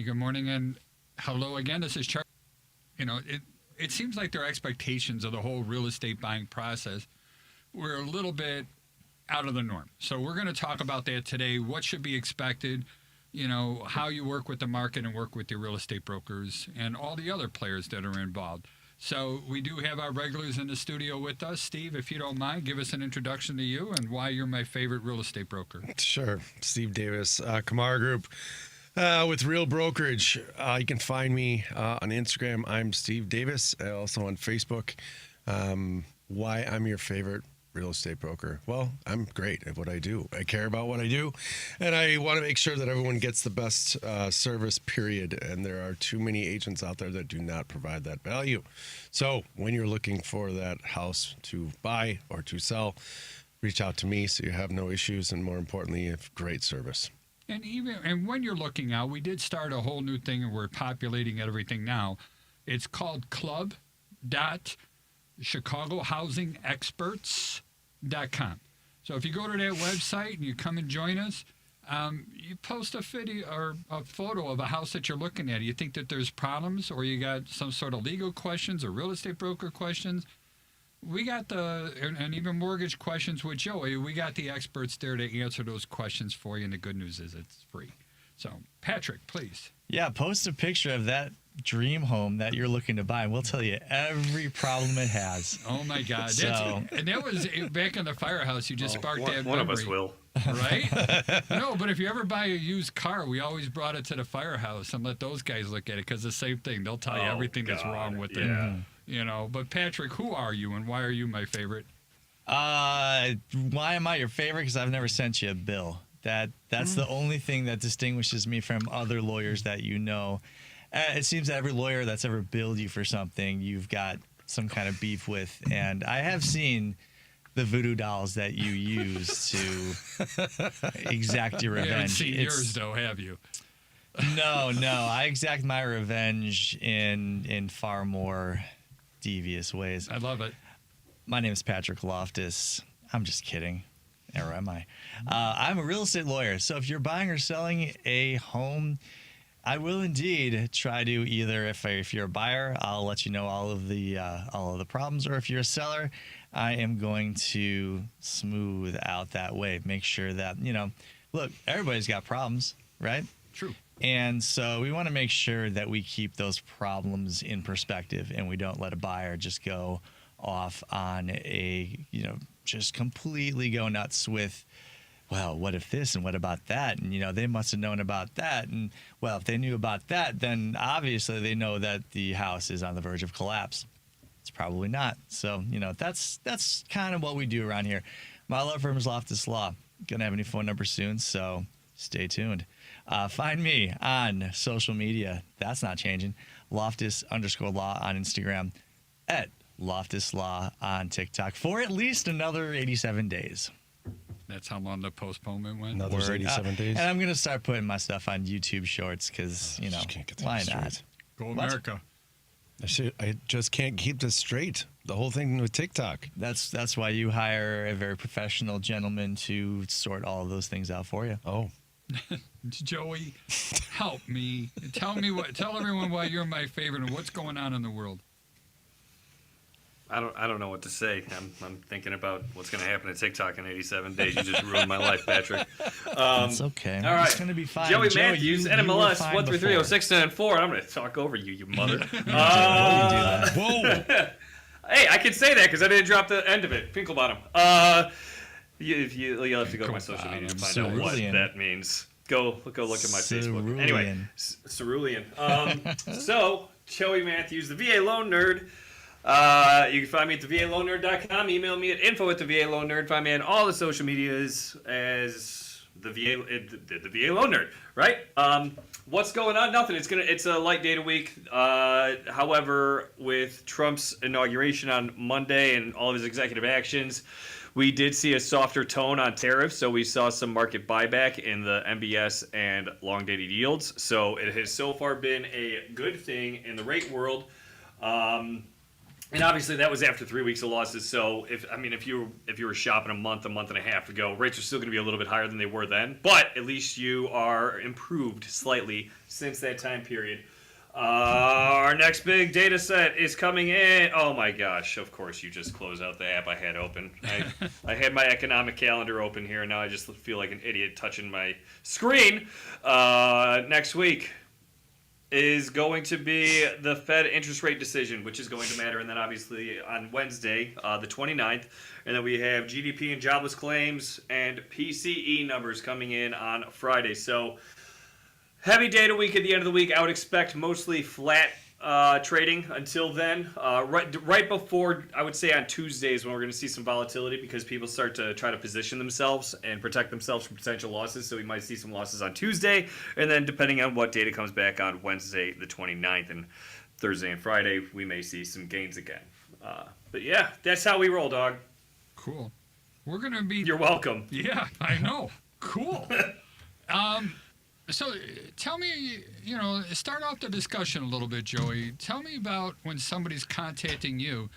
Hey, good morning and hello again. This is Charlie. It seems like their expectations of the whole real estate buying process were a little bit out of the norm. So we're going to talk about that today. What should be expected, how you work with the market and work with your real estate brokers and all the other players that are involved. So we do have our regulars in the studio with us. Steve, if you don't mind, give us an introduction to you and why you're my favorite real estate broker. Sure. Steve Davis, Kamara Group with Real Brokerage. You can find me on Instagram. I'm Steve Davis. Also on Facebook. Why I'm your favorite real estate broker? Well, I'm great at what I do. I care about what I do, and I want to make sure that everyone gets the best service, period. And there are too many agents out there that do not provide that value. So when you're looking for that house to buy or to sell, reach out to me so you have no issues, and more importantly, you have great service. And when you're looking out, we did start a whole new thing, and we're populating everything now. It's called club.chicagohousingexperts.com. So if you go to that website and you come and join us, you post a video or a photo of a house that you're looking at. You think that there's problems, or you got some sort of legal questions or real estate broker questions. We got and even mortgage questions with Joey. We got the experts there to answer those questions for you, and the good news is it's free. So, Patrick, please. Yeah, post a picture of that dream home that you're looking to buy, and we'll tell you every problem it has. Oh, my God. And that was back in the firehouse. You just sparked that memory. One of us will. Right? No, but if you ever buy a used car, we always brought it to the firehouse and let those guys look at it, because the same thing. They'll tell you everything that's wrong with it. But Patrick, who are you and why are you my favorite? Why am I your favorite? Because I've never sent you a bill. That's the only thing that distinguishes me from other lawyers that you know. It seems that every lawyer that's ever billed you for something, you've got some kind of beef with. And I have seen the voodoo dolls that you use to exact your revenge. You haven't seen yours, though, have you? No. I exact my revenge in far more devious ways. I love it. My name is Patrick Loftus. I'm just kidding. Or am I? I'm a real estate lawyer. So if you're buying or selling a home, I will indeed try to either, if you're a buyer, I'll let you know all of the problems, or if you're a seller, I am going to smooth out that way. Make sure that, look, everybody's got problems, right? True. And so we want to make sure that we keep those problems in perspective, and we don't let a buyer just go off on just completely go nuts with, well, what if this and what about that? And, they must have known about that. And, well, if they knew about that, then obviously they know that the house is on the verge of collapse. It's probably not. So, that's kind of what we do around here. My law firm is Loftus Law. Going to have a new phone number soon, so stay tuned. Find me on social media. That's not changing. Loftus_law on Instagram, at Loftus Law on TikTok for at least another 87 days. That's how long the postponement went? Another 87 days. And I'm going to start putting my stuff on YouTube Shorts because, why not? Go America. I just can't keep this straight. The whole thing with TikTok. That's why you hire a very professional gentleman to sort all of those things out for you. Oh. Joey, help me. Tell everyone why you're my favorite and what's going on in the world. I don't know what to say. I'm thinking about what's going to happen to TikTok in 87 days. You just ruined my life, Patrick. It's okay. All right. It's going to be fine. Joey Joe, Mathews, NMLS 1330694. I'm going to talk over you, you mother. Whoa. Hey, I can say that because I didn't drop the end of it. Pinklebottom. You'll have to go to my social media to find out what that means. Go look at my Facebook. Anyway, Cerulean. So, Joey Mathews, the VA Loan Nerd. You can find me at thevaloannerd.com. Email me at info@thevaloannerd. Find me on all the social medias as the VA Loan Nerd. Right? What's going on? Nothing. It's a light data week. However, with Trump's inauguration on Monday and all of his executive actions, we did see a softer tone on tariffs, so we saw some market buyback in the MBS and long-dated yields. So it has so far been a good thing in the rate world. And obviously that was after 3 weeks of losses. So if you were shopping a month and a half ago, rates are still going to be a little bit higher than they were then. But at least you are improved slightly since that time period. Our next big data set is coming in. Oh my gosh! Of course, you just closed out the app I had open. I had my economic calendar open here, and now I just feel like an idiot touching my screen. Next week is going to be the Fed interest rate decision, which is going to matter. And then obviously on Wednesday, the 29th. And then we have GDP and jobless claims and PCE numbers coming in on Friday. So heavy data week at the end of the week. I would expect mostly flat trading until then. Right before, I would say on Tuesdays when we're going to see some volatility because people start to try to position themselves and protect themselves from potential losses. So we might see some losses on Tuesday. And then depending on what data comes back on Wednesday, the 29th, and Thursday and Friday, we may see some gains again. But yeah, that's how we roll, dog. Cool. We're going to be... You're welcome. Yeah, I know. Cool. So tell me, start off the discussion a little bit, Joey. Tell me about when somebody's contacting you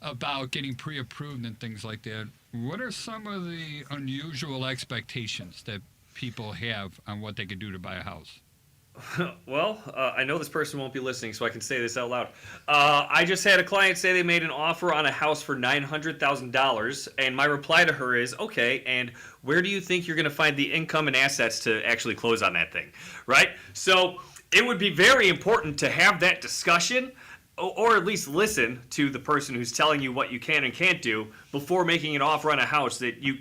about getting pre-approved and things like that. What are some of the unusual expectations that people have on what they could do to buy a house? Well, I know this person won't be listening, so I can say this out loud. I just had a client say they made an offer on a house for $900,000, and my reply to her is, okay, and where do you think you're going to find the income and assets to actually close on that thing, right? So it would be very important to have that discussion, or at least listen to the person who's telling you what you can and can't do before making an offer on a house that you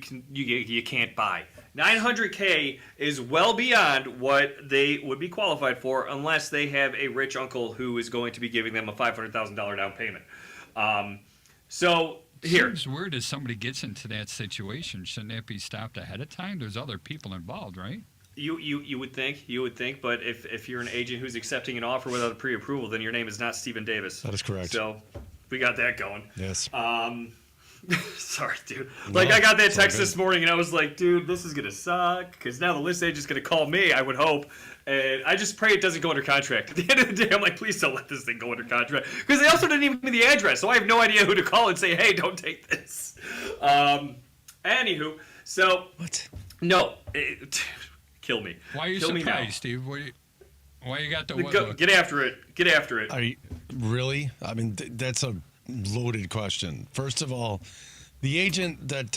can't buy. $900K is well beyond what they would be qualified for unless they have a rich uncle who is going to be giving them a $500,000 down payment. So here. Seems weird if somebody gets into that situation. Shouldn't that be stopped ahead of time? There's other people involved, right? You would think, but if you're an agent who's accepting an offer without a pre-approval, then your name is not Stephen Davis. That is correct. So we got that going. Yes. Sorry, dude. No, I got that it's all text good. this morning, and I was like, dude, this is going to suck, because now the list agent's going to call me, I would hope, and I just pray it doesn't go under contract. At the end of the day, I'm like, please don't let this thing go under contract, because they also didn't even give me the address, so I have no idea who to call and say, hey, don't take this. Anywho, so... What? No. Kill me. Why are you Kill me now. surprised, Steve? Why you got the what look? Get after it. Get after it. Are you, really? I mean, that's a loaded question. First of all, the agent that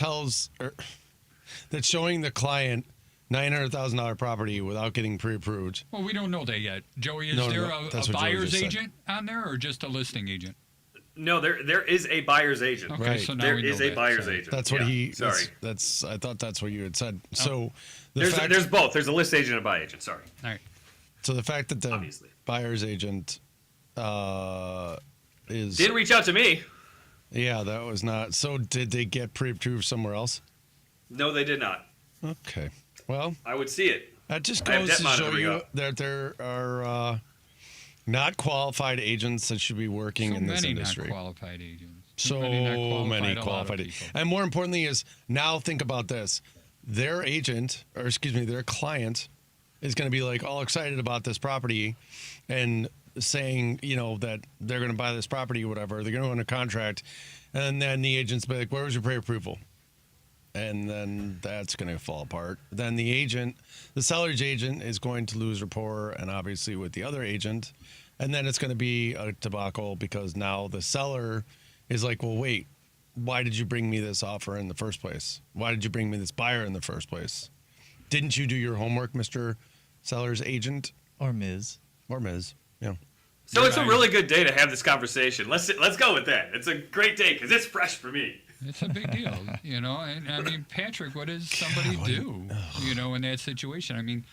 that's showing the client $900,000 property without getting pre-approved. Well, we don't know that yet. Joey, is No, there that's a what Joey buyer's just said. agent on there or just a listing agent? No, there is a buyer's agent. Okay, Right. so now There we know is a that. buyer's Sorry. agent. That's what Yeah, he. Sorry. That's. I thought that's what you had said. So There's both. There's a list agent and a buy agent. Sorry. All right. So the fact that the Obviously. buyer's agent is. Did reach out to me. Yeah, that was not. So did they get pre-approved somewhere else? No, they did not. Okay. Well, I would see it. that just I have goes debt to show monitoring you up. that there are not qualified agents that should be working So in this many industry. not qualified agents. So not many a lot of qualified. people. And more importantly is now think about this. Their agent, or excuse me, their client is going to be like all excited about this property and saying, that they're going to buy this property or whatever. They're going to go into contract. And then the agent's be like, where was your pre-approval? And then that's going to fall apart. Then the seller's agent is going to lose rapport and obviously with the other agent. And then it's going to be a debacle because now the seller is like, well, wait, why did you bring me this offer in the first place? Why did you bring me this buyer in the first place? Didn't you do your homework, Mr. Seller's agent? Or Ms. Or Ms. Yeah. So You're it's a right. really good day to have this conversation. Let's go with that. It's a great day because it's fresh for me. It's a big deal, And I mean, Patrick, what does somebody do, in that situation? I mean,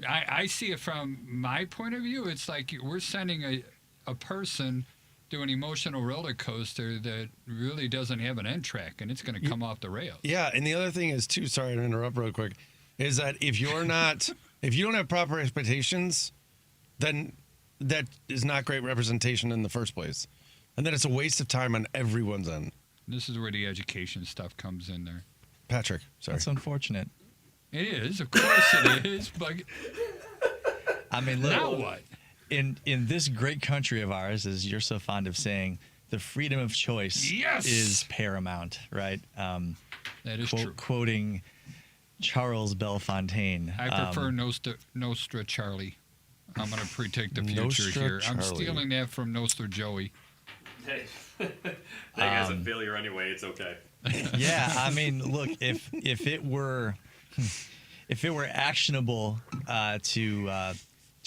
I see it from my point of view. It's like we're sending a person through an emotional roller coaster that really doesn't have an end track, and it's going to come off the rails. Yeah, and the other thing is too, sorry to interrupt real quick, is that if you don't have proper expectations, then that is not great representation in the first place. And then it's a waste of time on everyone's end. This is where the education stuff comes in there. Patrick, sorry. That's unfortunate. It is, of course it is, but I mean, look, now what? in this great country of ours, as you're so fond of saying, the freedom of choice Yes! is paramount, right? That is true. Quoting Charles Bellefontaine. I prefer Nostra Charlie. I'm going to predict the future Nostra here. I'm Charlie. stealing that from Nostra Joey. Hey, that guy's a failure anyway. It's okay. Yeah, I mean, look, if it were actionable to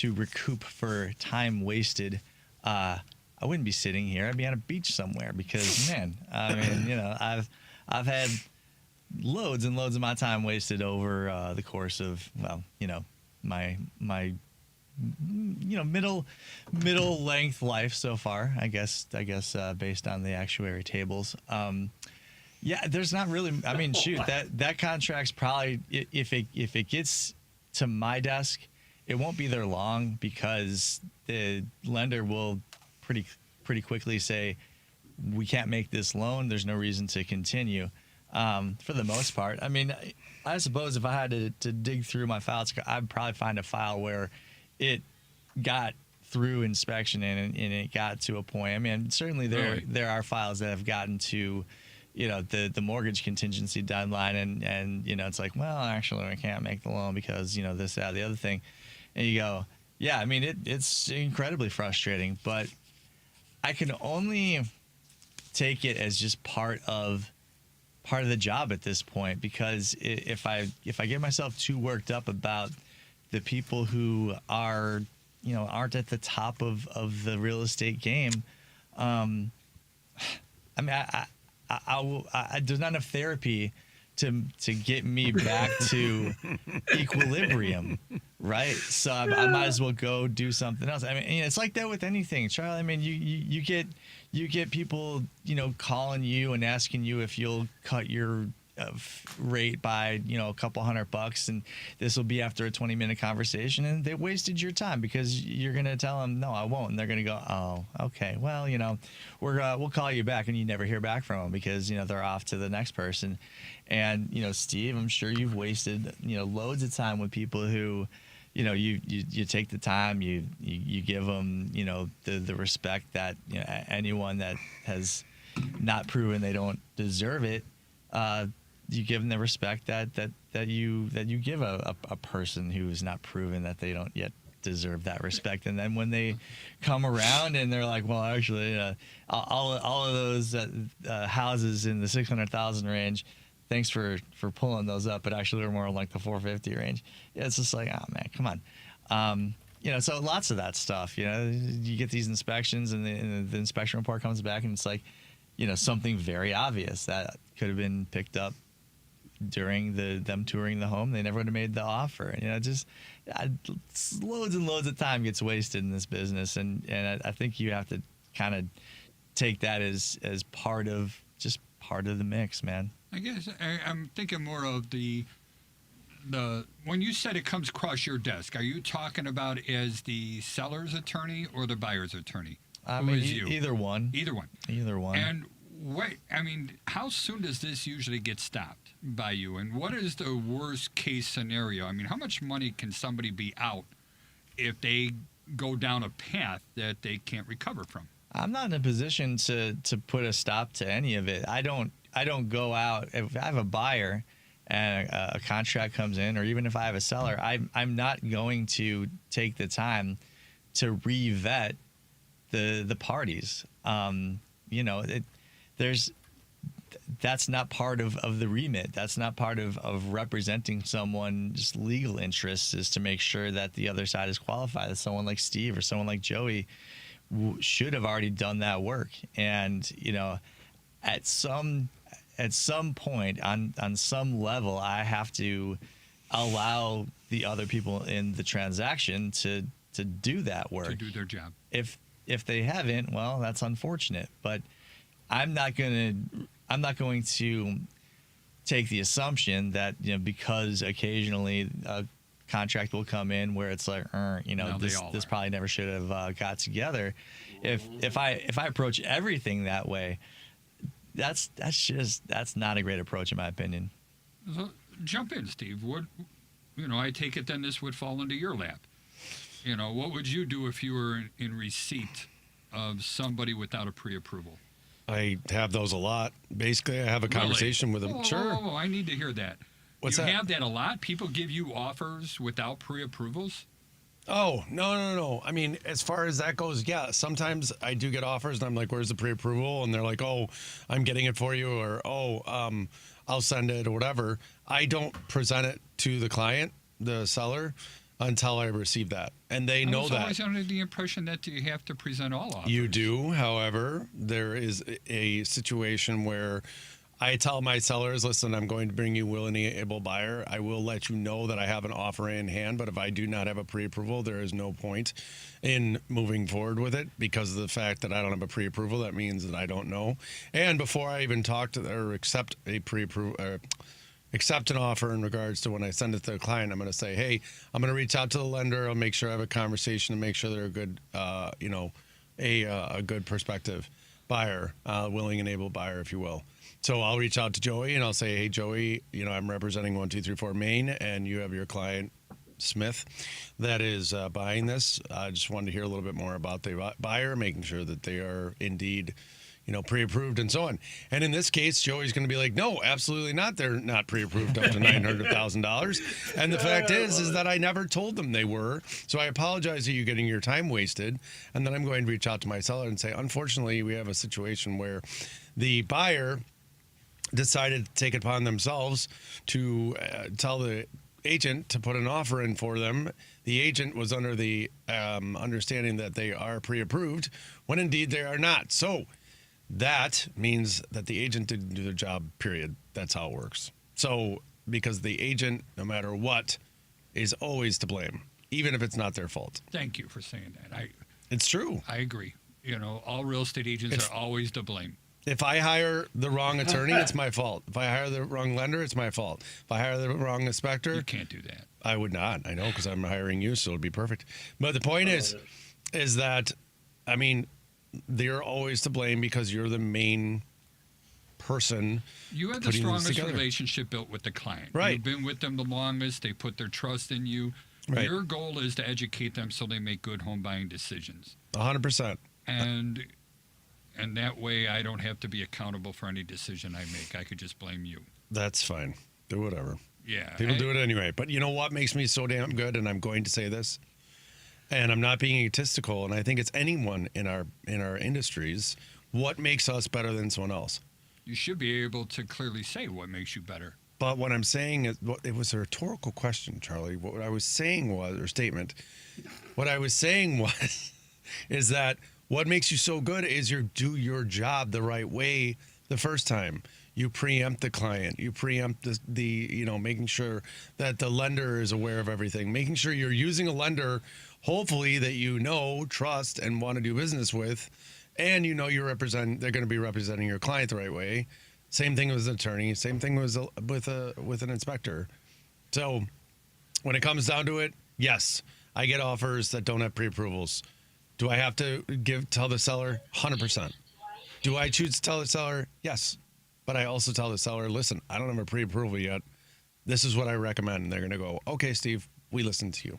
recoup for time wasted, I wouldn't be sitting here. I'd be on a beach somewhere because, man, I mean, you know, I've had loads and loads of my time wasted over the course of, well, you know, my you know, middle length life so far, I guess based on the actuary tables. Yeah, there's not really, I mean, shoot, that contract's probably, if it gets to my desk, it won't be there long because the lender will pretty quickly say, we can't make this loan, there's no reason to continue. For the most part, I mean, I suppose if I had to dig through my files, I'd probably find a file where it got through inspection and it got to a point. I mean, certainly there are files that have gotten to, you know, the mortgage contingency deadline and you know, it's like, well, actually we can't make the loan because, you know, this, that, the other thing. And you go, yeah, I mean, it's incredibly frustrating, but I can only take it as just part of the job at this point, because if I get myself too worked up about the people who are, you know, aren't at the top of the real estate game, I mean, there's not enough therapy to get me back to equilibrium, right? So I might as well go do something else. I mean, you know, it's like that with anything, Charlie. I mean, you get people, you know, calling you and asking you if you'll cut your rate by, you know, a couple $100, and this will be after a 20-minute conversation, and they wasted your time because you're going to tell them, no, I won't. And they're going to go, oh, okay, well, you know, we'll call you back, and you never hear back from them because, you know, they're off to the next person. And, you know, Steve, I'm sure you've wasted, you know, loads of time with people who, you know, you take the time, you give them, you know, the respect that, you know, anyone that has not proven they don't deserve it, you give them the respect that you give a person who is not proven that they don't yet deserve that respect. And then when they come around and they're like, well, actually, all of those houses in the 600,000 range, thanks for pulling those up, but actually they're more like the 450 range. Yeah, it's just like, oh man, come on. You know, so lots of that stuff. You know, you get these inspections, and the inspection report comes back, and it's like, you know, something very obvious that could have been picked up during them touring the home. They never would have made the offer. And, you know, just loads and loads of time gets wasted in this business, and I think you have to kind of take that as part of the mix, man. I guess I'm thinking more of the when you said it comes across your desk, are you talking about as the seller's attorney or the buyer's attorney? I Who mean, is you? Either one. And how soon does this usually get stopped by you? And what is the worst case scenario? I mean, how much money can somebody be out if they go down a path that they can't recover from? I'm not in a position to put a stop to any of it. I don't go out if I have a buyer and a contract comes in, or even if I have a seller, I'm not going to take the time to re-vet the parties. You know, that's not part of the remit. That's not part of representing someone's legal interests, is to make sure that the other side is qualified. That someone like Steve or someone like Joey should have already done that work. And, you know, at some point on some level, I have to allow the other people in the transaction to do that work, To do their job. If they haven't, well, that's unfortunate. But I'm not going to take the assumption that, you know, because occasionally a contract will come in where it's like, you know, this probably never should have got together. If I approach everything that way, that's not a great approach, in my opinion. So, jump in, Steve. What, you know, I take it then this would fall into your lap. You know, what would you do if you were in receipt of somebody without a pre-approval? I have those a lot. Basically, I have a conversation with them. Sure. Oh, I need to hear that. What's you that? have that a lot? People give you offers without pre-approvals? Oh, no. I mean, as far as that goes, yeah, sometimes I do get offers and I'm like, where's the pre-approval? And they're like, oh, I'm getting it for you, or, I'll send it, or whatever. I don't present it to the client, the seller, until I receive that. And they know that. I was always under the impression that you have to present all offers. You do. However, there is a situation where I tell my sellers, listen, I'm going to bring you willing and able buyer. I will let you know that I have an offer in hand, but if I do not have a pre-approval, there is no point in moving forward with it because of the fact that I don't have a pre-approval. That means that I don't know. And before I even talk to or accept a pre-approval, accept an offer in regards to when I send it to the client, I'm going to say, hey, I'm going to reach out to the lender. I'll make sure I have a conversation and make sure they're a good, a good prospective buyer, willing and able buyer, if you will. So I'll reach out to Joey and I'll say, hey, Joey, I'm representing 1234 Main, and you have your client, Smith, that is buying this. I just wanted to hear a little bit more about the buyer, making sure that they are indeed, pre-approved and so on. And in this case, Joey's going to be like, no, absolutely not. They're not pre-approved up to $900,000. And the fact is that I never told them they were. So I apologize to you getting your time wasted. And then I'm going to reach out to my seller and say, unfortunately, we have a situation where the buyer decided to take it upon themselves to tell the agent to put an offer in for them. The agent was under the understanding that they are pre-approved, when indeed they are not. So that means that the agent didn't do their job, period. That's how it works. So because the agent, no matter what, is always to blame, even if it's not their fault. Thank you for saying that. It's true. I agree. All real estate agents are always to blame. If I hire the wrong attorney, it's my fault. If I hire the wrong lender, it's my fault. If I hire the wrong inspector, you can't do that. I would not. I know, because I'm hiring you, so it'll be perfect. But the point is that, they're always to blame because you're the main person. You have the strongest relationship built with the client. Right. You've been with them the longest. They put their trust in you. Right. Your goal is to educate them so they make good home buying decisions. 100%. And that way I don't have to be accountable for any decision I make. I could just blame you. That's fine. Do whatever. Yeah. People do it anyway. But you know what makes me so damn good, and I'm going to say this, and I'm not being egotistical, and I think it's anyone in our industries, what makes us better than someone else? You should be able to clearly say what makes you better. But what I'm saying is, it was a rhetorical question, Charlie. What I was saying was, or statement, what I was saying was, is that what makes you so good is you do your job the right way the first time. You preempt the client. You preempt the making sure that the lender is aware of everything. Making sure you're using a lender, hopefully, that trust, and want to do business with, and they're going to be representing your client the right way. Same thing with an attorney. Same thing with an inspector. So when it comes down to it, yes, I get offers that don't have pre-approvals. Do I have to tell the seller? 100%. Do I choose to tell the seller? Yes. But I also tell the seller, listen, I don't have a pre-approval yet. This is what I recommend. And they're going to go, okay, Steve, we listen to you.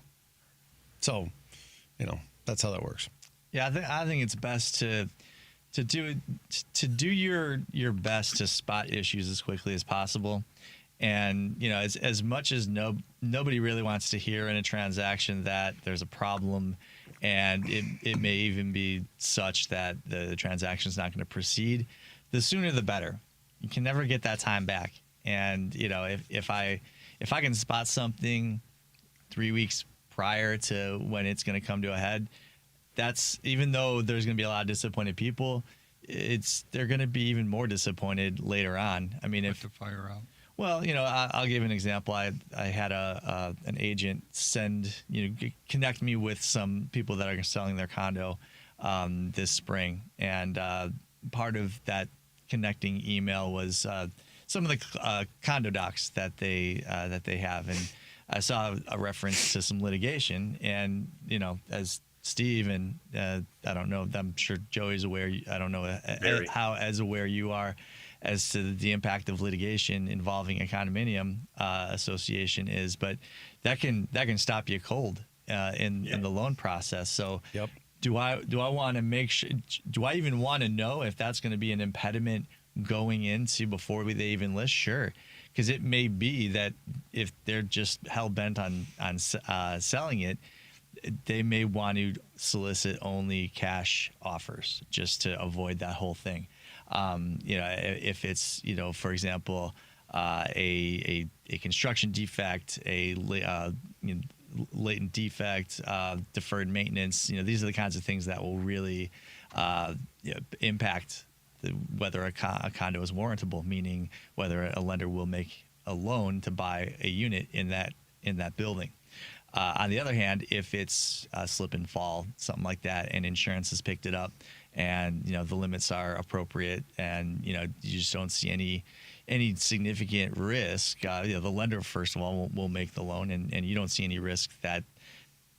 So, that's how that works. Yeah, I think it's best to do your best to spot issues as quickly as possible. And, as much as nobody really wants to hear in a transaction that there's a problem, and it may even be such that the transaction is not going to proceed, the sooner the better. You can never get that time back. And if I can spot something 3 weeks prior to when it's going to come to a head, that's, even though there's going to be a lot of disappointed people, they're going to be even more disappointed later on. If the fire out. Well, I'll give an example. I had an agent connect me with some people that are selling their condo this spring, and part of that connecting email was some of the condo docs that they have, and I saw a reference to some litigation, and as Steve and I don't know, I'm sure Joey's aware. I don't know how as aware you are as to the impact of litigation involving a condominium association is, but that can stop you cold in the loan process. So do I want to make sure? Do I even want to know if that's going to be an impediment going into before they even list? Sure, because it may be that if they're just hell bent on selling it, they may want to solicit only cash offers just to avoid that whole thing. If it's for example, a construction defect, a latent defect, deferred maintenance. These are the kinds of things that will really impact whether a condo is warrantable, meaning whether a lender will make a loan to buy a unit in that building. On the other hand, if it's a slip and fall, something like that, and insurance has picked it up, and the limits are appropriate, and you just don't see any significant risk, the lender first of all will make the loan, and you don't see any risk that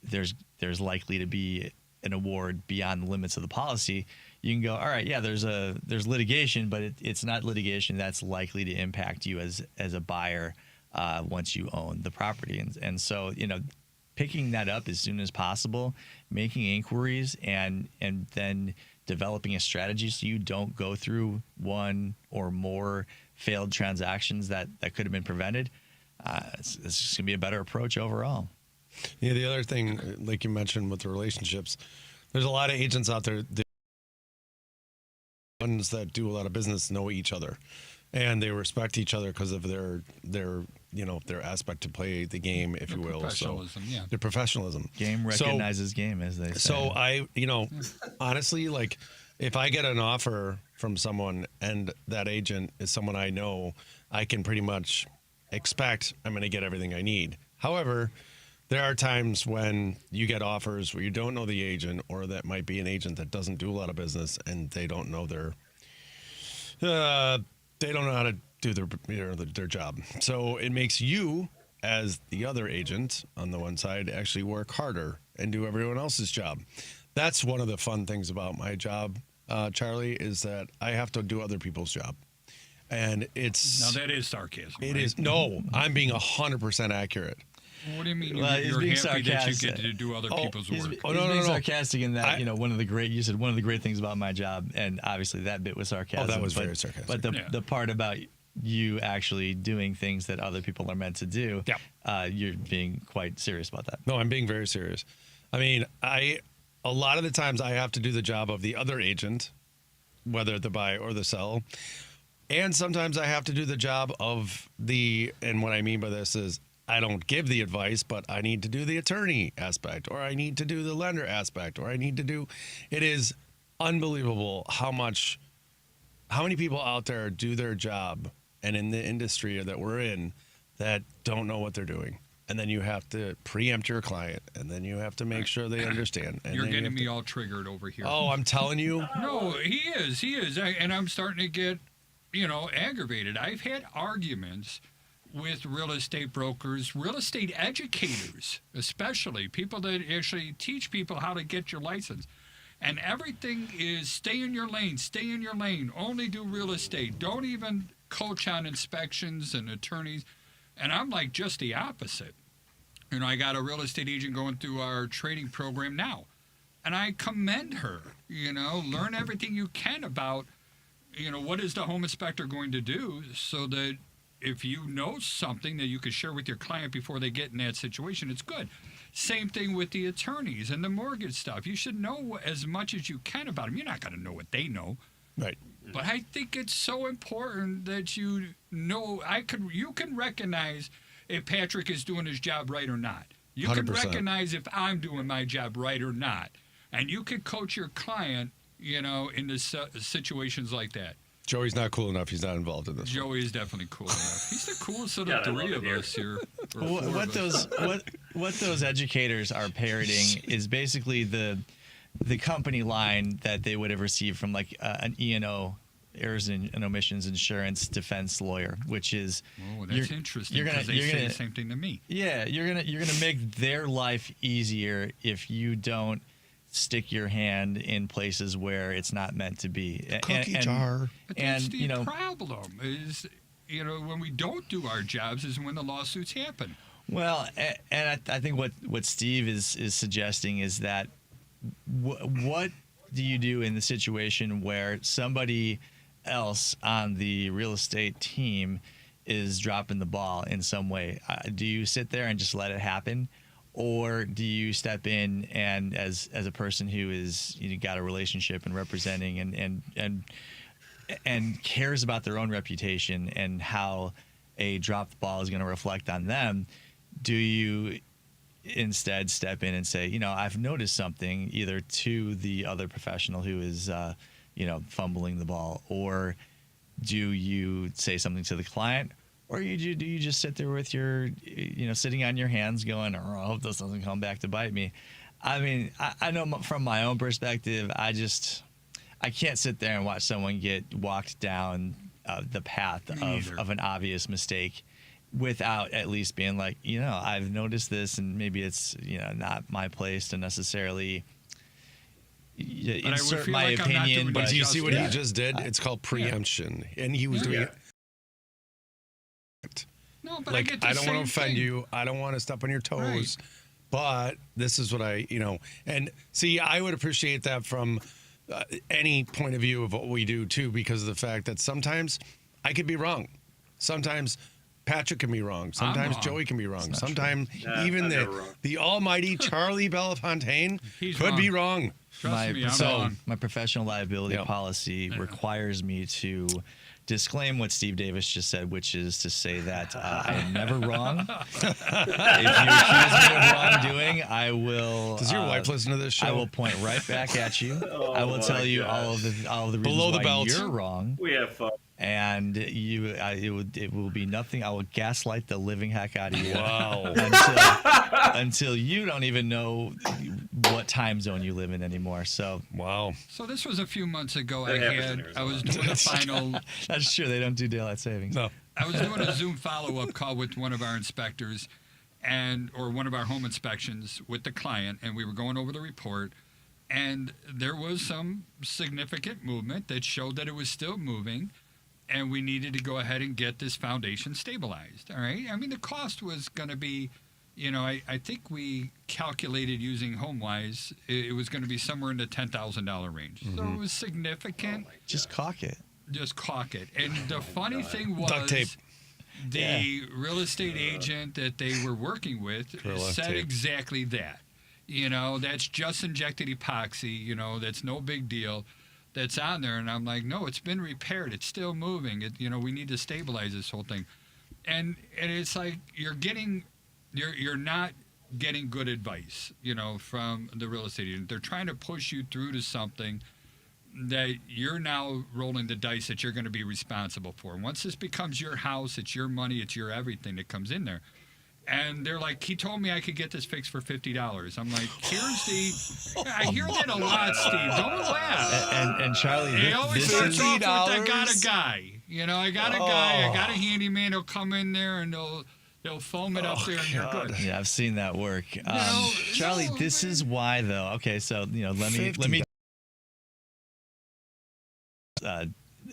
there's likely to be an award beyond the limits of the policy. You can go, all right, yeah, there's litigation, but it's not litigation that's likely to impact you as a buyer once you own the property, and so picking that up as soon as possible, making inquiries, and then developing a strategy so you don't go through one or more failed transactions that could have been prevented. It's just gonna be a better approach overall. Yeah, the other thing, like you mentioned with the relationships, there's a lot of agents out there. The ones that do a lot of business know each other, and they respect each other because of their aspect to play the game, if you will. Professionalism, so yeah. their professionalism. Game recognizes game, as they say. So honestly, like if I get an offer from someone and that agent is someone I know, I can pretty much expect I'm going to get everything I need. However, there are times when you get offers where you don't know the agent, or that might be an agent that doesn't do a lot of business and they don't know they don't know how to do their job. So it makes you, as the other agent on the one side, actually work harder and do everyone else's job. That's one of the fun things about my job, Charlie, is that I have to do other people's job. And it's... Now that is sarcasm. It right? is. No, I'm being 100% accurate. What do you mean? Well, he's you're being happy that you sarcastic. get to do other people's work. He's being sarcastic in that, you said one of the great things about my job, and obviously that bit was sarcasm. Oh, that was very sarcastic. But the part about you actually doing things that other people are meant to do, you're being quite serious about that. No, I'm being very serious. I mean, a lot of the times I have to do the job of the other agent, whether the buy or the sell. And sometimes I have to do the job of and what I mean by this is I don't give the advice, but I need to do the attorney aspect, or I need to do the lender aspect, or it is unbelievable how many people out there do their job and in the industry that we're in that don't know what they're doing. And then you have to preempt your client, and then you have to make sure they understand. And You're getting me all triggered over here. Oh, I'm telling you. No, he is. And I'm starting to get, aggravated. I've had arguments with real estate brokers, real estate educators, especially people that actually teach people how to get your license. And everything is stay in your lane, only do real estate. Don't even coach on inspections and attorneys. And I'm like just the opposite. I got a real estate agent going through our training program now. And I commend her, learn everything you can about, what is the home inspector going to do so that if you know something that you can share with your client before they get in that situation, it's good. Same thing with the attorneys and the mortgage stuff. You should know as much as you can about them. You're not going to know what they know. Right. But I think it's so important that you know, you can recognize if Patrick is doing his job right or not. You 100%. Can recognize if I'm doing my job right or not. And you can coach your client, in situations like that. Joey's not cool enough. He's not involved in this. Joey is definitely cool enough. He's the coolest of the three of us here. What those educators are parroting is basically the company line that they would have received from like an E&O, errors and omissions insurance defense lawyer, which is that's interesting because they say the same thing to me. Yeah, you're gonna make their life easier if you don't stick your hand in places where it's not meant to be. Cookie jar. But that's the problem is, when we don't do our jobs is when the lawsuits happen. Well, and I think what Steve is suggesting is that what do you do in the situation where somebody else on the real estate team is dropping the ball in some way? Do you sit there and just let it happen, or do you step in and as a person who is got a relationship and representing and cares about their own reputation and how a dropped ball is going to reflect on them, do you instead step in and say, I've noticed something either to the other professional who is, fumbling the ball, or do you say something to the client, or do you just sit there with your, sitting on your hands going, oh, I hope this doesn't come back to bite me? I mean, I know from my own perspective, I can't sit there and watch someone get walked down the path of an obvious mistake without at least being like, I've noticed this, and maybe it's, not my place to necessarily insert my opinion. But do you see what he just did? It's called preemption, and he was doing it. No, but like, I don't want to offend you. I don't want to step on your toes. Right. But this is what and see, I would appreciate that from any point of view of what we do too, because of the fact that sometimes I could be wrong. Sometimes Patrick can be wrong. Sometimes Joey can be wrong. Sometimes even the almighty Charlie Bellefontaine could be wrong. Trust me, I'm wrong. My professional liability policy requires me to disclaim what Steve Davis just said, which is to say that I am never wrong. If you accuse me of wrongdoing, I will. Does your wife listen to this show? I will point right back at you. I will tell you all of the reasons below the why belt. You're wrong. We have fun. And it will be nothing. I will gaslight the living heck out of you. Wow. until you don't even know what time zone you live in anymore. So wow. So this was a few months ago. I was doing a final. That's true. They don't do daylight savings. No. I was doing a Zoom follow-up call with one of our inspectors, or one of our home inspections with the client, and we were going over the report. And there was some significant movement that showed that it was still moving. And we needed to go ahead and get this foundation stabilized. All right. I mean, the cost was going to be, I think we calculated using HomeWise, it was going to be somewhere in the $10,000 range. Mm-hmm. So it was significant. Just caulk it. And the funny thing was, duct tape. The real estate agent that they were working with said exactly that. That's just injected epoxy. That's no big deal. That's on there, and I'm like, no, it's been repaired. It's still moving. We need to stabilize this whole thing, and it's like you're not getting good advice, from the real estate agent. They're trying to push you through to something that you're now rolling the dice that you're going to be responsible for. Once this becomes your house, it's your money, it's your everything that comes in there. And they're like, he told me I could get this fixed for $50. I'm like, I hear that a lot, Steve. Don't laugh. And Charlie, he always starts off with, I got a guy. I got a guy. I got a handyman. He'll come in there and they'll foam it up there and you're good. Yeah, I've seen that work. Charlie, this is why though. Okay, so let me.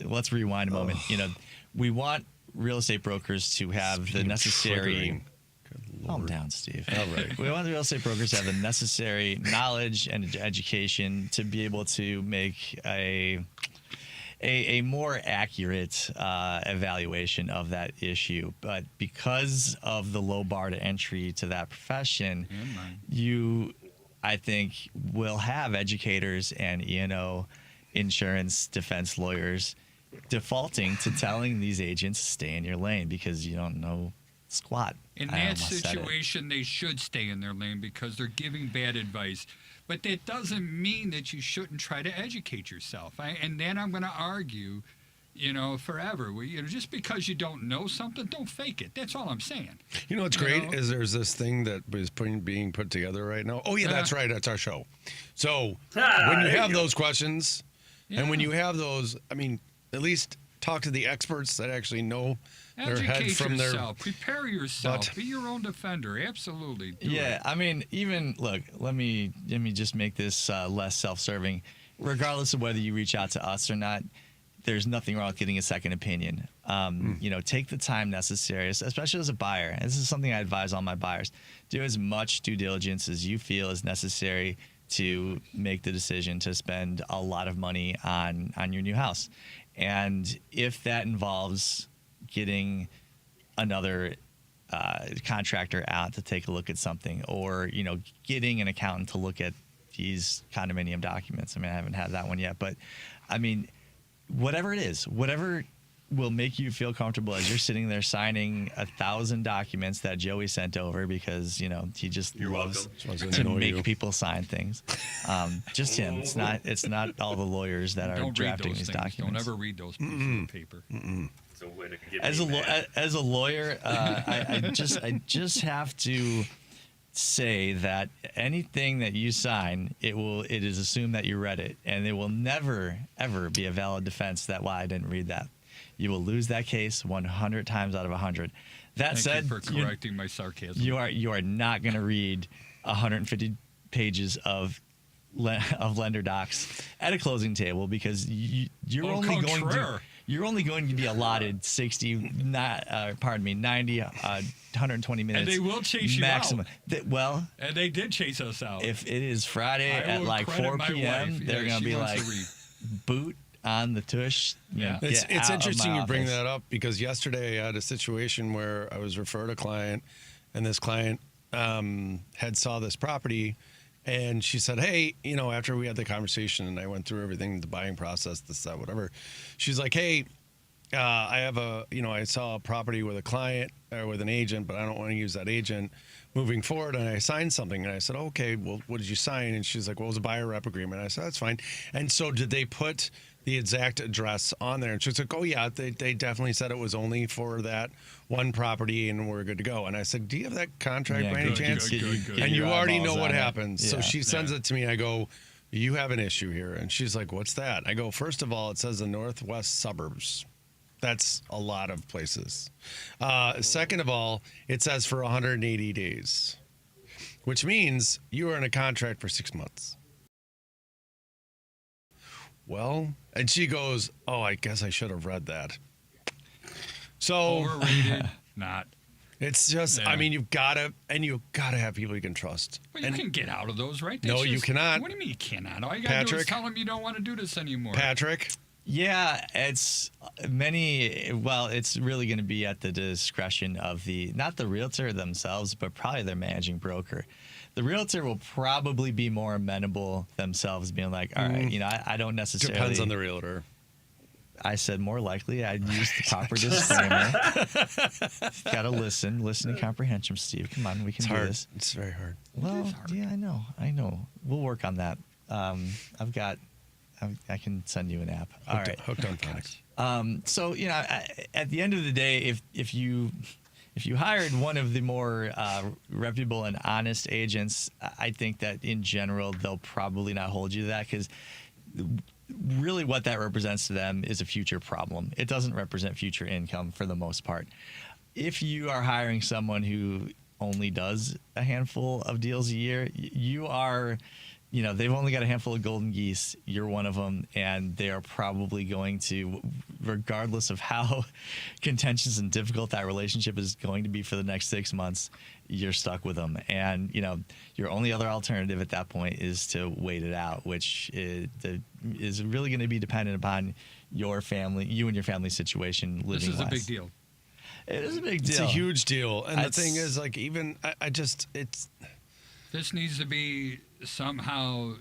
Let's rewind a moment. We want real estate brokers to have the necessary. Calm down, Steve. All right. We want the real estate brokers to have the necessary knowledge and education to be able to make a more accurate evaluation of that issue. But because of the low bar to entry to that profession, I think, will have educators and E&O insurance defense lawyers defaulting to telling these agents stay in your lane because you don't know squat. In that situation, they should stay in their lane because they're giving bad advice. But that doesn't mean that you shouldn't try to educate yourself. And then I'm going to argue, forever. Just because you don't know something, don't fake it. That's all I'm saying. What's great is there's this thing that is being put together right now. Oh, yeah, that's right. That's our show. So when you have those questions and when you have those, at least talk to the experts that actually know their head from yourself. Prepare yourself. Be your own defender. Absolutely. Let me just make this less self-serving. Regardless of whether you reach out to us or not, there's nothing wrong with getting a second opinion. Take the time necessary, especially as a buyer. And this is something I advise all my buyers. Do as much due diligence as you feel is necessary to make the decision to spend a lot of money on your new house. And if that involves getting another contractor out to take a look at something, or getting an accountant to look at these condominium documents. I mean, I haven't had that one yet, but I mean, whatever it is, whatever will make you feel comfortable as you're sitting there signing 1,000 documents that Joey sent over, because he just loves to make people sign things. Just him. It's not all the lawyers that are drafting these documents. Don't ever read those pieces of paper. It's a way to get As a lawyer, I just have to say that anything that you sign, it is assumed that you read it, and it will never ever be a valid defense that, well, I didn't read that. You will lose that case 100 times out of 100. That said, thank you for correcting my sarcasm. You are not going to read 150 pages of lender docs at a closing table, because you're only going to be allotted 90, 120 minutes. And they will chase maximum. you out. And they did chase us out. If it is Friday at like 4 p.m., they're going to be like, boot on the tush. It's interesting you bring that up, because yesterday I had a situation where I was referred a client, and this client had saw this property. And she said, hey, after we had the conversation and I went through everything, the buying process, this, that, whatever. She's like, hey, I have I saw a property with a client or with an agent, but I don't want to use that agent moving forward. And I signed something. And I said, okay, well, what did you sign? And she's like, well, it was a buyer rep agreement. I said, that's fine. And so did they put the exact address on there? And she's like, oh, yeah, they definitely said it was only for that one property and we're good to go. And I said, do you have that contract by any chance? Good. And you already know what happens. So she sends it to me. I go, you have an issue here. And she's like, what's that? I go, first of all, it says the northwest suburbs. That's a lot of places. Second of all, it says for 180 days, which means you are in a contract for 6 months. Well, and she goes, oh, I guess I should have read that. So overrated, not. It's just, I mean, you've got to have people you can trust. Well, you can get out of those, right? No, you cannot. What do you mean you cannot? All you got to do is tell them you don't want to do this anymore. Patrick? Yeah, it's really going to be at the discretion of not the realtor themselves, but probably their managing broker. The realtor will probably be more amenable themselves, being like, all right, I don't necessarily. Depends on the realtor. I said more likely. I'd use the proper disclaimer. Got to listen and comprehension, Steve. Come on, we can do this. It's very hard. Well, yeah, I know. We'll work on that. I can send you an app. All right. Hooked on phonics. So at the end of the day, if you hired one of the more reputable and honest agents, I think that in general they'll probably not hold you to that, because really what that represents to them is a future problem. It doesn't represent future income for the most part. If you are hiring someone who only does a handful of deals a year, you are, they've only got a handful of golden geese. You're one of them, and they are probably going to, regardless of how contentious and difficult that relationship is going to be for the next 6 months, you're stuck with them. And, your only other alternative at that point is to wait it out, which is really going to be dependent upon your family, you and your family situation living. This is a big deal. It is a big deal. It's a huge deal. And the thing is, this needs to be somehow,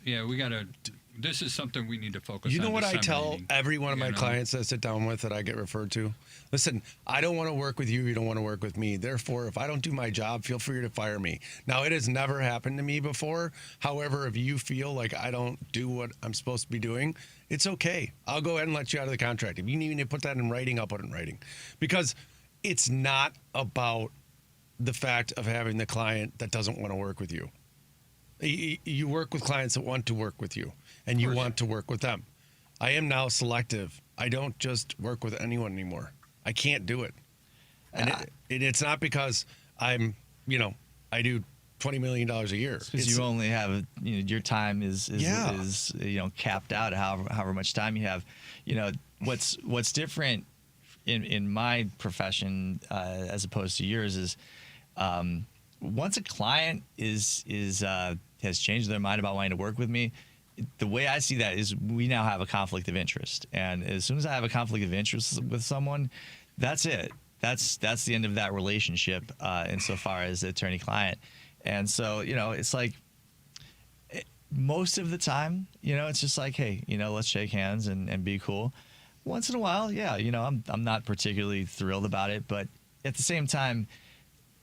this is something we need to focus on. You know what I tell every one of my clients that I sit down with that I get referred to? Listen, I don't want to work with you. You don't want to work with me. Therefore, if I don't do my job, feel free to fire me. Now, it has never happened to me before. However, if you feel like I don't do what I'm supposed to be doing, it's okay. I'll go ahead and let you out of the contract. If you need to put that in writing, I'll put it in writing. Because it's not about the fact of having the client that doesn't want to work with you. You work with clients that want to work with you, and you want to work with them. I am now selective. I don't just work with anyone anymore. I can't do it. And it's not because I'm, I do $20 million a year. Because you only have, your time is capped out, however much time you have. What's different in my profession as opposed to yours is once a client is has changed their mind about wanting to work with me, the way I see that is we now have a conflict of interest. And as soon as I have a conflict of interest with someone, that's it. That's the end of that relationship insofar as attorney-client. And so, it's like most of the time, it's just like, hey, let's shake hands and be cool. Once in a while, yeah, I'm not particularly thrilled about it, but at the same time,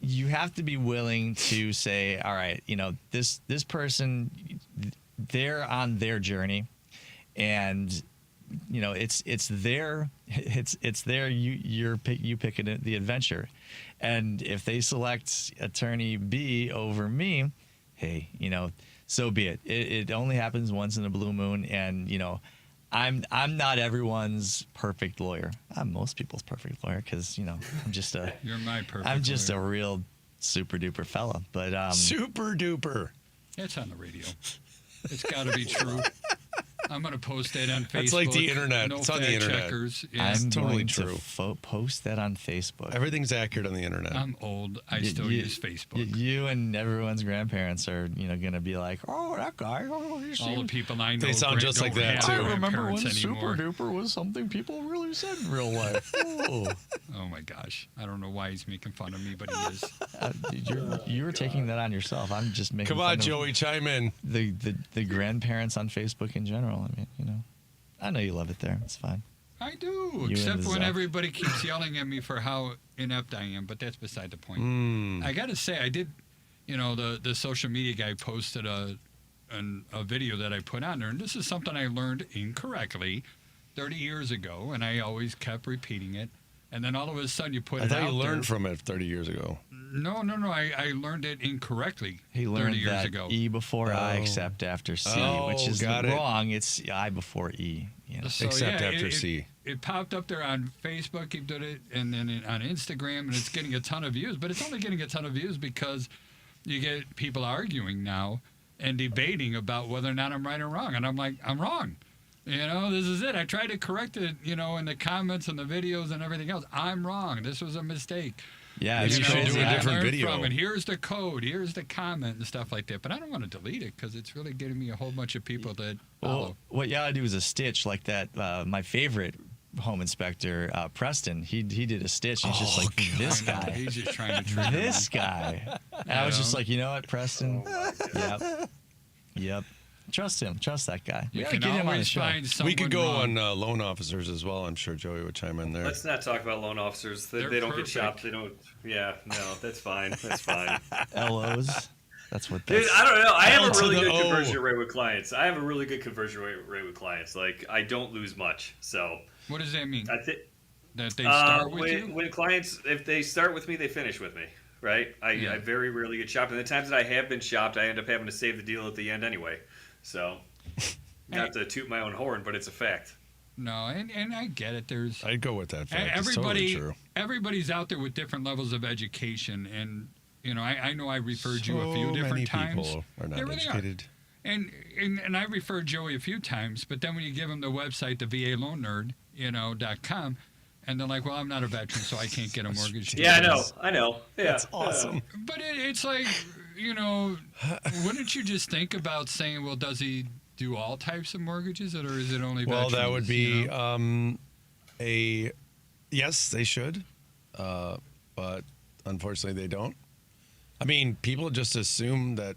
you have to be willing to say, all right, this person, they're on their journey, and it's their you pick the adventure, and if they select attorney B over me, hey, so be it. It only happens once in a blue moon, and I'm not everyone's perfect lawyer. I'm most people's perfect lawyer because I'm just a You're my perfect. I'm just lawyer. a real super duper fella. But Super duper. It's on the radio. It's got to be true. I'm going to post that on Facebook. That's like the internet. No It's on the fact internet. checkers. Yeah. I'm totally going true. to post that on Facebook. Everything's accurate on the internet. I'm old. I still use Facebook. You and everyone's grandparents are, going to be like, oh, that guy. Oh, he All the seemed- people I know. They sound just like that, too. I remember when grandparents super anymore. duper was something people really said in real life. Oh. Oh my gosh. I don't know why he's making fun of me, but he is. You're taking that on yourself. I'm just making Come fun on, of Joey, chime in. the grandparents on Facebook in general. I mean, I know you love it there. It's fine. I do, and except the when Zuck. everybody keeps yelling at me for how inept I am, but that's beside the point. I got to say, I did, the social media guy posted a video that I put on there, and this is something I learned incorrectly 30 years ago, and I always kept repeating it. And then all of a sudden you put I it thought out you learned there. from it 30 years ago. No. I learned it incorrectly He 30 learned years that ago. E before I Oh. except after C, Oh, which is got it. wrong. It's I before E. So, Except yeah, after C. It popped up there on Facebook, he did it, and then on Instagram, and it's getting a ton of views. But it's only getting a ton of views because you get people arguing now and debating about whether or not I'm right or wrong. And I'm like, I'm wrong. This is it. I tried to correct it, in the comments and the videos and everything else. I'm wrong. This was a mistake. Yeah, Maybe it's you should crazy. do a I different learned video. From it. Here's the code. Here's the comment and stuff like that. But I don't want to delete it because it's really getting me a whole bunch of people that follow. Well, what you gotta do is a stitch like that. My favorite home inspector, Preston, he did a stitch. He's just like, this I know, guy. He's just trying to trigger me. This guy. And I was just like, you know what, Preston? Yep. Trust him. Trust that guy. We You gotta can get him on the always show. find someone We could go wrong. on loan officers as well. I'm sure Joey would chime in there. Let's not talk about loan officers. They They're don't get perfect. shopped. They don't. Yeah, no, that's fine. That's fine. LOs. That's what Dude, that's. I don't know. I have L a to really the good O. conversion rate with clients. I have a really good conversion rate with clients. Like, I don't lose much. So, What does that mean? I think That they start with when, you? when clients, if they start with me, they finish with me. Right? Yeah. I very rarely get shopped. And the times that I have been shopped, I end up having to save the deal at the end anyway. So, not to toot my own horn, but it's a fact. No, and I get it. There's I'd go with that fact. It's totally everybody. true. Everybody's out there with different levels of education, and I know I referred you a So few many different times. people are not They really are. educated. And I referred Joey a few times, but then when you give him the website, the VA Loan Nerd, .com, and they're like, well, I'm not a veteran, so I can't get a mortgage. Yeah, I know. Yeah. That's awesome. But it's like, wouldn't you just think about saying, well, does he do all types of mortgages, or is it only Well, that would veterans, be yes, they should, but unfortunately they don't. I mean, people just assume that.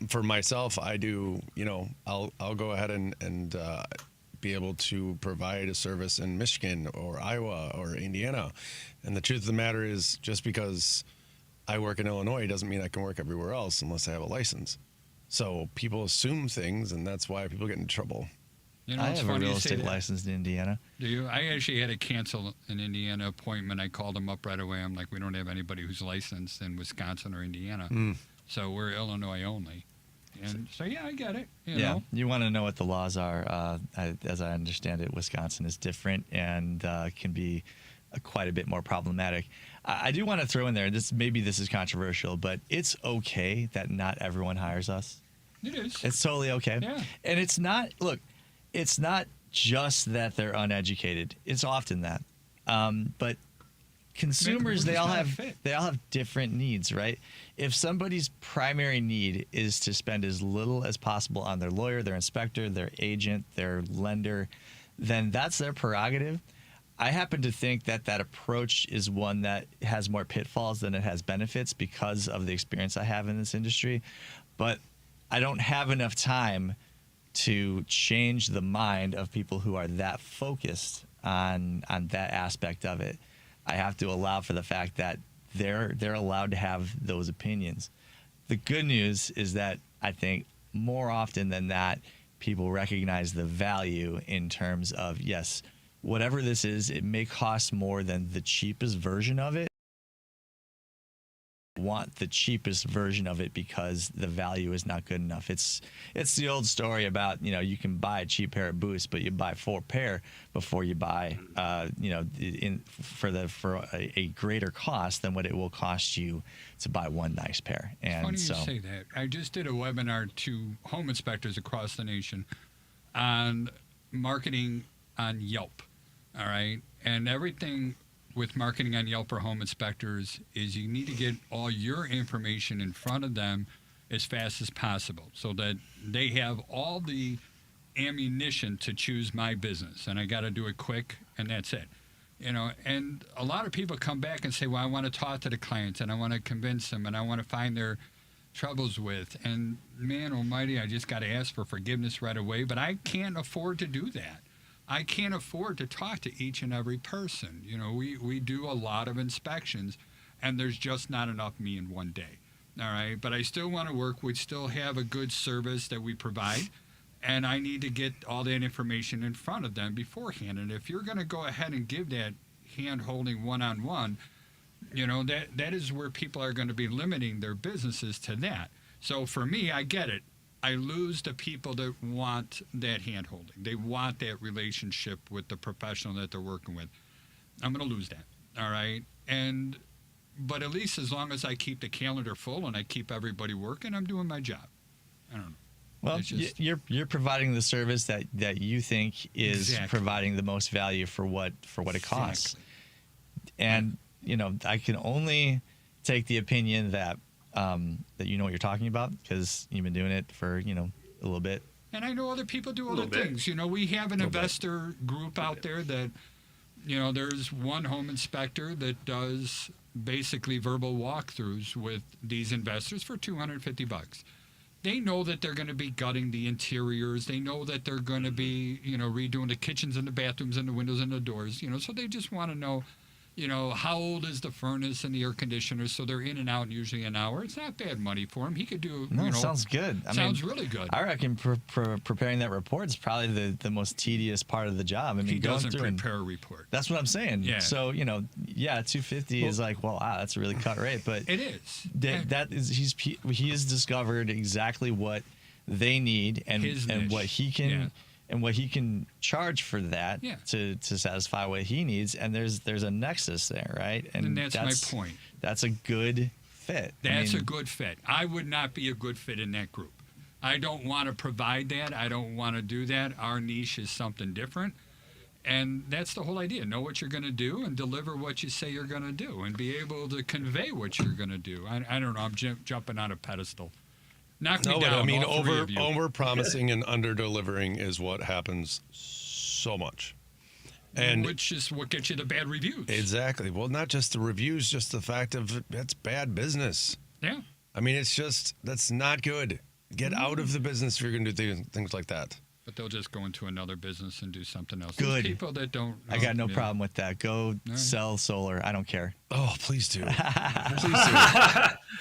For myself, I do. I'll go ahead and be able to provide a service in Michigan or Iowa or Indiana, and the truth of the matter is, just because I work in Illinois doesn't mean I can work everywhere else unless I have a license. So people assume things, and that's why people get in trouble. I it's have a funny real you say estate that. license in Indiana. Do you? I actually had to cancel an Indiana appointment. I called them up right away. I'm like, we don't have anybody who's licensed in Wisconsin or Indiana. So we're Illinois only. And so, yeah, I get it. You know. You want to know what the laws are. As I understand it, Wisconsin is different and can be quite a bit more problematic. I do want to throw in there, maybe this is controversial, but it's okay that not everyone hires us. It is. It's totally okay. Yeah. And it's not just that they're uneducated. It's often that. But consumers, We're they just all not a have fit. different needs, right? If somebody's primary need is to spend as little as possible on their lawyer, their inspector, their agent, their lender, then that's their prerogative. I happen to think that that approach is one that has more pitfalls than it has benefits because of the experience I have in this industry. But I don't have enough time to change the mind of people who are that focused on that aspect of it. I have to allow for the fact that they're allowed to have those opinions. The good news is that I think more often than that, people recognize the value in terms of, yes, whatever this is, it may cost more than the cheapest version of it. Want the cheapest version of it because the value is not good enough. It's the old story about, you can buy a cheap pair of boots, but you buy 4 pair before you buy for a greater cost than what it will cost you to buy one nice pair. And Funny so you say that. I just did a webinar to home inspectors across the nation on marketing on Yelp. All right, and everything with marketing on Yelp for home inspectors is you need to get all your information in front of them as fast as possible so that they have all the ammunition to choose my business. And I got to do it quick, and that's it. And a lot of people come back and say, well, I want to talk to the clients, and I want to convince them, and I want to find their troubles with. And man almighty, I just got to ask for forgiveness right away, but I can't afford to do that. I can't afford to talk to each and every person. We do a lot of inspections, and there's just not enough me in one day. All right, but I still want to work. We still have a good service that we provide, and I need to get all that information in front of them beforehand. And if you're going to go ahead and give that hand-holding one-on-one, that is where people are going to be limiting their businesses to that. So for me, I get it. I lose the people that want that hand-holding. They want that relationship with the professional that they're working with. I'm going to lose that, all right? But at least as long as I keep the calendar full and I keep everybody working, I'm doing my job. I don't know. Well, you're providing the service that you think is Exactly. providing the most value for what it costs. Exactly. And I can only take the opinion that you know what you're talking about because you've been doing it for a little bit. And I know other people do other things. We have an investor group out there that, there's one home inspector that does basically verbal walkthroughs with these investors for $250. They know that they're going to be gutting the interiors. They know that they're going to be, redoing the kitchens and the bathrooms and the windows and the doors. So they just want to know, how old is the furnace and the air conditioner? So they're in and out in usually an hour. It's not bad money for him. He could do, Sounds good. Sounds really good. I reckon preparing that report is probably the most tedious part of the job. He doesn't prepare a report. That's what I'm saying. Yeah. So, $250 is like, well, wow, that's a really cut rate. But it is. That is he has discovered exactly what they need and what he can. Yeah. And what he can charge for that to satisfy what he needs, and there's a nexus there, right? And that's my point. That's a good fit. That's a good fit. I would not be a good fit in that group. I don't want to provide that. I don't want to do that. Our niche is something different. And that's the whole idea. Know what you're going to do and deliver what you say you're going to do and be able to convey what you're going to do. I don't know. I'm jumping on a pedestal. Knock me down. Over promising and under delivering is what happens so much. And which is what gets you the bad reviews. Exactly. Well, not just the reviews, just the fact of that's bad business. Yeah. That's not good. Get out of the business if you're going to do things like that. But they'll just go into another business and do something else. Good. There's people that don't. I got no problem with that. Go sell solar. I don't care. Oh, please do. Please do.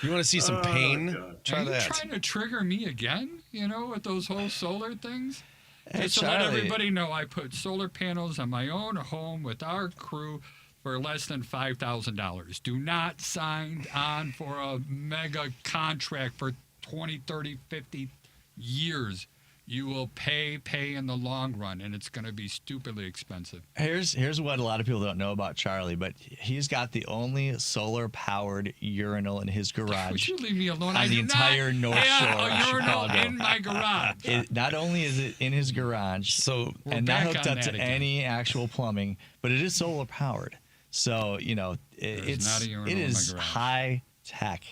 You want to see some pain? Try Are that. you trying to trigger me again? With those whole solar things? Hey, Just to Charlie. let everybody know, I put solar panels on my own home with our crew for less than $5,000. Do not sign on for a mega contract for 20, 30, 50 years. You will pay in the long run, and it's going to be stupidly expensive. Here's what a lot of people don't know about Charlie, but he's got the only solar-powered urinal in his garage. Would you leave me alone? On the entire North Shore of a urinal Chicago. in my garage. Not only is it in his garage, So We're and not back hooked on up to that again. any actual plumbing, but it is solar-powered. So, There's not a urinal it in my is garage. high tech.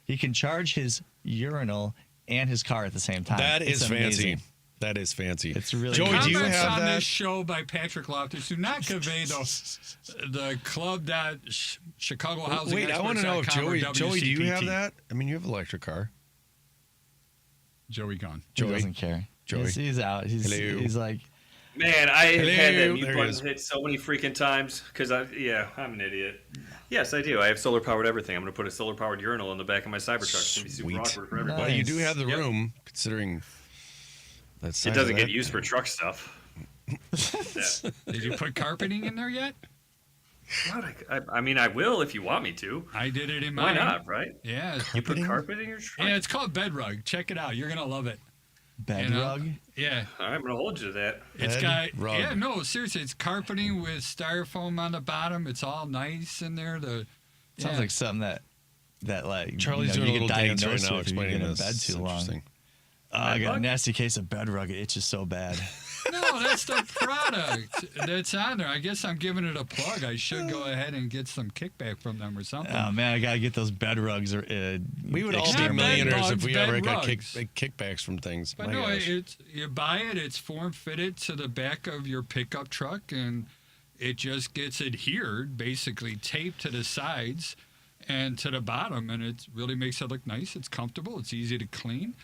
He can charge his urinal and his car at the same time. That is It's fancy. amazing. That is fancy. It's really Joey, good. do you Comments have on that? this show by Patrick Loftus do not convey the Chicago Housing Wait, I want to know if Experts.com or Joey, do you have WCPT. that? I mean, you have an electric car. Joey gone. He Joey. doesn't care. Joey. He's out. Hello. He's like, Man, I have had Hello. that mute There he button is. hit so many freaking times because I'm an idiot. Yes, I do. I have solar powered everything. I'm going to put a solar powered urinal in the back of my Cybertruck. It's going to be super Sweet. awkward for everybody. Well, you do Nice. have the Yep. room, considering that It doesn't get used for truck stuff. Yeah. Did you put carpeting in there yet? I mean, I will if you want me to. I did it in Why mine. not, right? Yeah. You put Carpeting? carpet in your truck? Yeah, it's called bed rug. Check it out. You're gonna love it. bed You know? rug. Yeah. All right, I'm going to hold you to that. It's Bed got rug. yeah, no, seriously, it's carpeting with styrofoam on the bottom. It's all nice in there. Sounds like something that like Charlie's you doing a get little dance right diagnosed now with if explaining you've been this. in bed It's too long. interesting. I got a bug? nasty case of bed rug. It itches so bad. No, that's the product that's on there. I guess I'm giving it a plug. I should go ahead and get some kickback from them or something. Oh man, I gotta get those bed rugs. We would all be Extreme millionaires bed if we bugs, ever bed got rugs. kickbacks from things. But My no, gosh. you buy it. It's form fitted to the back of your pickup truck, and it just gets adhered, basically taped to the sides and to the bottom, and it really makes it look nice. It's comfortable. It's easy to clean.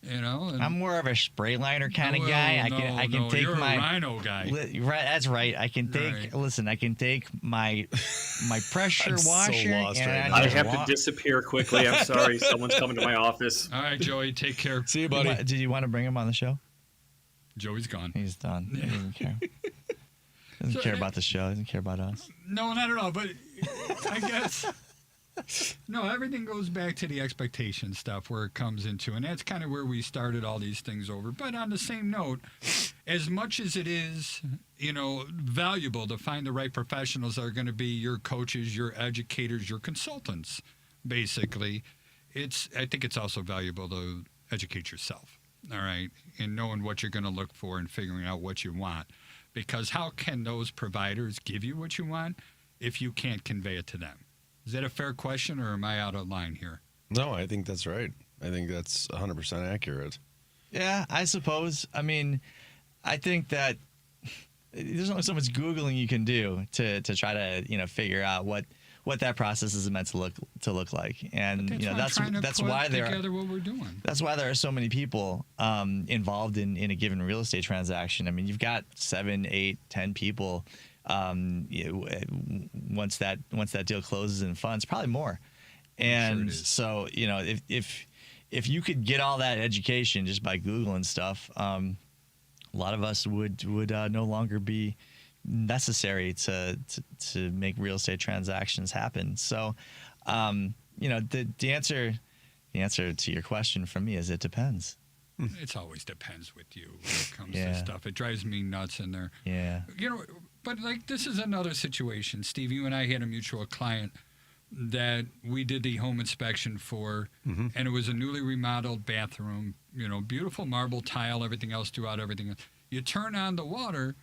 And I'm more of a spray liner kind of guy. I can take you're my a rhino guy. Right, that's right. I can take. Right. Listen, I can take my pressure I'm so washer lost right and now. I just have to wa- disappear quickly. I'm sorry. Someone's coming to my office. All right, Joey, take care. See you, buddy. Did you want to bring him on the show? Joey's gone. He's done. He doesn't care. Doesn't So, care about the show. Doesn't care about us. No, not at all. But I guess no. Everything goes back to the expectation stuff where it comes into, and that's kind of where we started all these things over. But on the same note, as much as it is, valuable to find the right professionals that are going to be your coaches, your educators, your consultants, basically, I think it's also valuable to educate yourself. All right, and knowing what you're going to look for and figuring out what you want. Because how can those providers give you what you want if you can't convey it to them? Is that a fair question, or am I out of line here? No, I think that's right. I think that's 100% accurate. Yeah, I suppose. I mean, I think that there's only so much Googling you can do to try to figure out what that process is meant to look like, and that's why together what we're doing. That's why there are so many people involved in a given real estate transaction. I mean, you've got 7, 8, 10 people. Once that deal closes and funds, probably more. And sure it is. so, if you could get all that education just by Googling stuff, a lot of us would no longer be necessary to make real estate transactions happen. So, the answer to your question from me is it depends. It always depends with you when it comes Yeah. to stuff. It drives me nuts in there. Yeah. But like this is another situation. Steve, you and I had a mutual client that we did the home inspection for, and it was a newly remodeled bathroom, beautiful marble tile, everything else throughout everything. You turn on the water,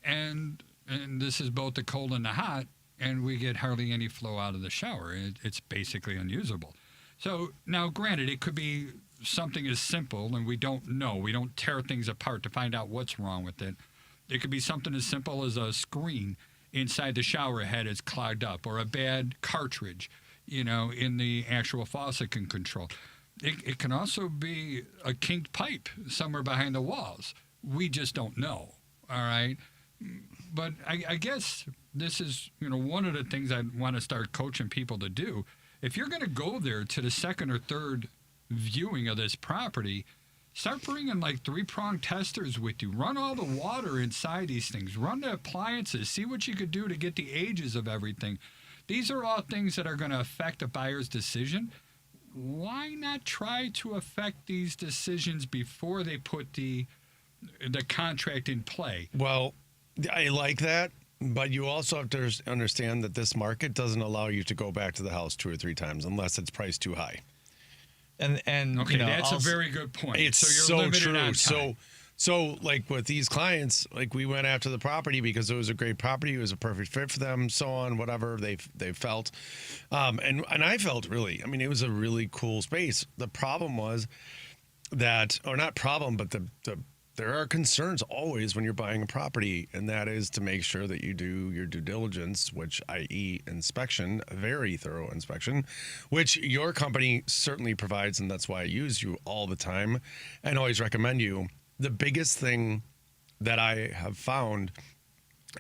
and this is both the cold and the hot, and we get hardly any flow out of the shower. It's basically unusable. So now, granted, it could be something as simple, and we don't know. We don't tear things apart to find out what's wrong with it. It could be something as simple as a screen inside the shower head is clogged up, or a bad cartridge, in the actual faucet can control. It can also be a kinked pipe somewhere behind the walls. We just don't know. All right. But I guess this is, one of the things I want to start coaching people to do. If you're going to go there to the second or third viewing of this property, start bringing like 3-prong testers with you. Run all the water inside these things. Run the appliances. See what you could do to get the ages of everything. These are all things that are going to affect a buyer's decision. Why not try to affect these decisions before they put the contract in play? Well, I like that, but you also have to understand that this market doesn't allow you to go back to the house 2 or 3 times unless it's priced too high. And Okay, that's also, a very good point. It's so so you're limited true. on time. So, like with these clients, like we went after the property because it was a great property, it was a perfect fit for them, so on, whatever they felt, and I felt really. I mean, it was a really cool space. The problem was that, or not problem, but there are concerns always when you're buying a property, and that is to make sure that you do your due diligence, which i.e. inspection, a very thorough inspection, which your company certainly provides, and that's why I use you all the time and always recommend you. The biggest thing that I have found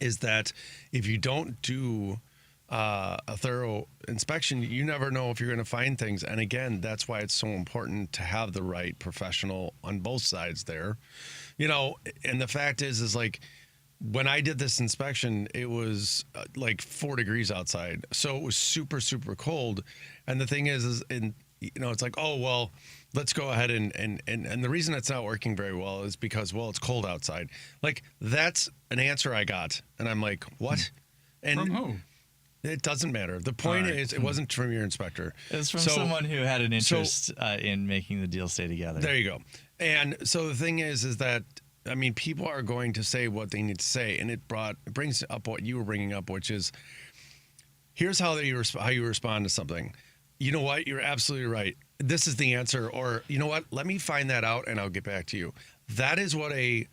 is that if you don't do a thorough inspection, you never know if you're going to find things. And again, that's why it's so important to have the right professional on both sides there. You know, and the fact is like when I did this inspection, it was like 4 degrees outside. So it was super, super cold. And the thing is you know, it's like, oh, well, let's go ahead and the reason it's not working very well is because, well, it's cold outside. Like, that's an answer I got. And I'm like, what? And From who? It doesn't matter. The point is, it wasn't from your inspector. It was from someone who had an interest in making the deal stay together. There you go. And so the thing is that, I mean, people are going to say what they need to say. And it brings up what you were bringing up, which is, here's how you respond to something. You know what? You're absolutely right. This is the answer. Or, you know what? Let me find that out and I'll get back to you. That is what a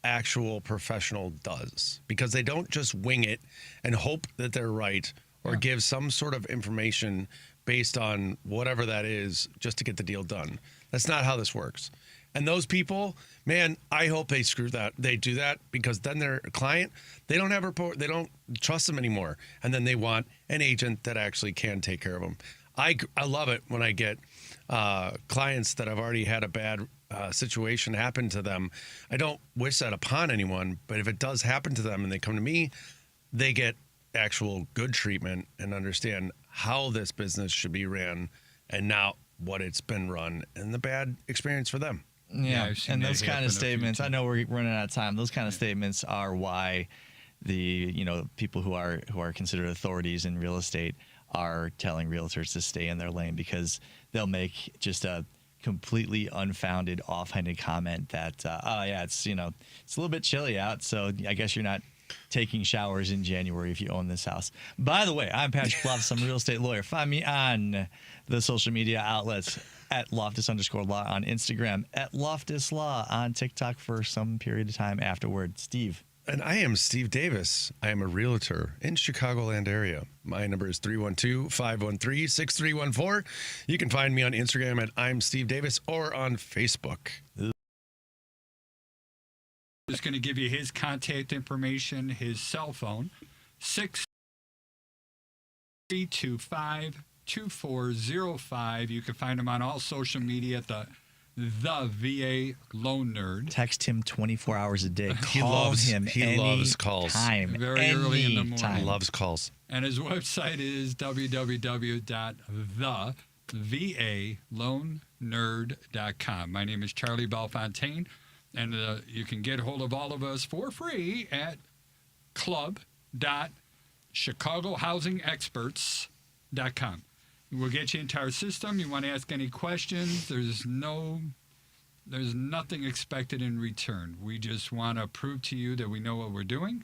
actual professional does, because they don't just wing it and hope that they're right or give some sort of information based on whatever that is just to get the deal done. That's not how this works. And those people, man, I hope they do that, because then their client, they don't trust them anymore. And then they want an agent that actually can take care of them. I love it when I get clients that have already had a bad situation happen to them. I don't wish that upon anyone, but if it does happen to them and they come to me, they get actual good treatment and understand how this business should be ran and not what it's been run, and the bad experience for them. Yeah, and those kind of statements, I know we're running out of time. Those kind of statements are why the people who are considered authorities in real estate are telling realtors to stay in their lane, because they'll make just a completely unfounded, offhanded comment that, oh yeah, it's a little bit chilly out, so I guess you're not taking showers in January if you own this house. By the way, I'm Patrick Loftus. I'm a real estate lawyer. Find me on the social media outlets at Loftus_law on Instagram, at Loftus Law on TikTok for some period of time afterward. Steve. And I am Steve Davis. I am a realtor in Chicagoland area. My number is 312-513-6314. You can find me on Instagram at I'm Steve Davis or on Facebook. Just going to give you his contact information, his cell phone, 632-2405. You can find him on all social media at the VA Loan Nerd. Text him 24 hours a day. He loves calls. Very early in the morning. He loves calls. And his website is www.theVALoanNerd.com. My name is Charlie Bellefontaine, and you can get hold of all of us for free at club.chicagohousingexperts.com. We'll get you into our system. You want to ask any questions, there's nothing expected in return. We just want to prove to you that we know what we're doing,